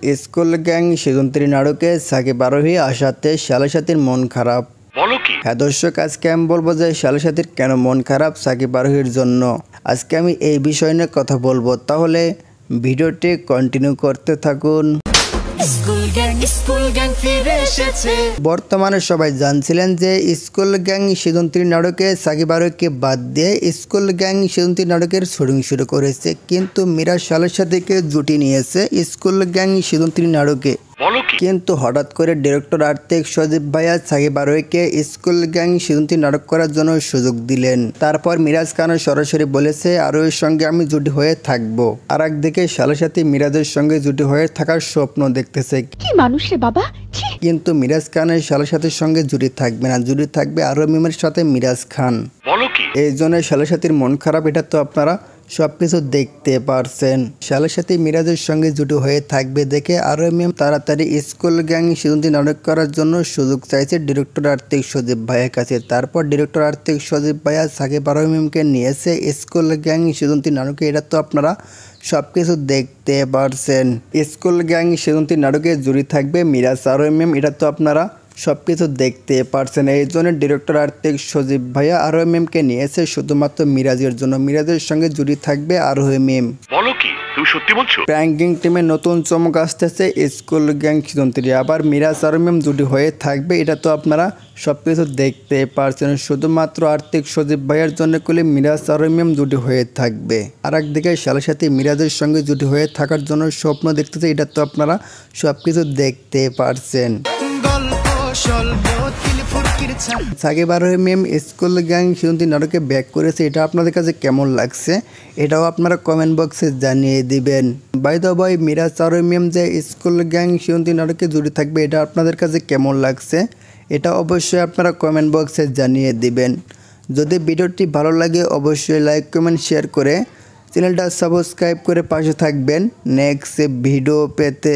School gang season 3 নাটকে সাকিব আরোহী আসাতে শালা সাথীর মন খারাপ। হ্যাঁ দর্শক, আজকে আমি বলবো যে শালা সাথীর কেন মন খারাপ সাকিব আরোহীর জন্য। আজকে আমি এই বিষয় নিয়ে কথা বলবো, তাহলে ভিডিওটি কন্টিনিউ করতে থাকুন। বর্তমানে সবাই জানছিলেন যে স্কুল গ্যাং সিজন 3 নাটকে সাকিব আরোহীকে বাদ দিয়ে স্কুল গ্যাং সিজন 3 নাটকের শুটিং শুরু করেছে, কিন্তু মিরাজ শালার সাথীকে জুটি নিয়েছে স্কুল গ্যাং সিজন 3 নাটকে। কিন্তু হঠাৎ করে ডিরেক্টর আর্থিক সজীব ভাইয়া সাকিব আরোহীকে স্কুল গ্যাং সিজন 3 নাটক করার জন্য সুযোগ দিলেন। তারপর মিরাজ খান সরাসরি বলেছে আরোহীর সঙ্গে আমি জুটি হয়ে থাকবো। আর একদিকে শালার সাথী মিরাজের সঙ্গে জুটি হয়ে থাকার স্বপ্ন দেখতেছে। কি মানুষ রে বাবা। কিন্তু মিরাজ খানের শালার সাথীর সঙ্গে জুটি থাকবে না, জুটি থাকবে আরোহী মিমের সাথে মিরাজ খান। এই জন্য শালার সাথীর মন খারাপ, এটা তো আপনারা সবকিছু দেখতে পারছেন। শালার সাথী মিরাজের সঙ্গে জুটি হয়ে থাকবে দেখে আরোহী মিম তাড়াতাড়ি স্কুল গ্যাং সিজন 3 নাটক করার জন্য সুযোগ চাইছে ডিরেক্টর আর্থিক সজীব ভাইয়ের কাছে। তারপর ডিরেক্টর আর্থিক সজীব ভাইয়া সাকিব আরোহী মিমকে নিয়েছে স্কুল গ্যাং সিজন 3 নাটকে, এটা তো আপনারা সবকিছু দেখতে পারছেন। স্কুল গ্যাং সিজন 3 নাটকে জুড়ি থাকবে মিরাজ আরোহী মিম, এটা তো আপনারা সবকিছু দেখতে পারছেন। এই জন্য ডিরেক্টর আর্থিক সজীব ভাইয়া আরোহী মিমকে নিয়েছে শুধুমাত্র মিরাজের জন্য। মিরাজের সঙ্গে জুড়ি থাকবে আরোহী মিম। বলো কি তুমি সত্যি বলছো? প্র্যাঙ্কিং টিমে নতুন চমক আসতেছে স্কুল গ্যাং সিজন 3, আবার মিরাজ আরোহী মিম জুটি হয়ে থাকবে, এটা তো আপনারা সবকিছু দেখতে পারছেন। শুধুমাত্র আর্থিক সজীব ভাইয়ের জন্য করলে মিরাজ আরোহী মিম জুটি হয়ে থাকবে। আর একদিকে শালার সাথী মিরাজের সঙ্গে জুটি হয়ে থাকার জন্য স্বপ্ন দেখতেছে, এটা তো আপনারা সবকিছু দেখতে পারছেন। সাকিব আরোহী মিম স্কুল গ্যাং সিজন 3 নাটকে ব্যাক করেছে, এটা আপনাদের কাছে কেমন লাগছে এটাও আপনারা কমেন্ট বক্সে জানিয়ে দিবেন। বাই দ্য ওয়ে, মিরাজ আরোহী মিম যে স্কুল গ্যাং সিজন 3 নাটকে জুড়ে থাকবে এটা আপনাদের কাছে কেমন লাগছে এটা অবশ্যই আপনারা কমেন্ট বক্সে জানিয়ে দিবেন। যদি ভিডিওটি ভালো লাগে অবশ্যই লাইক কমেন্ট শেয়ার করে চ্যানেলটা সাবস্ক্রাইব করে পাশে থাকবেন নেক্সট ভিডিও পেতে।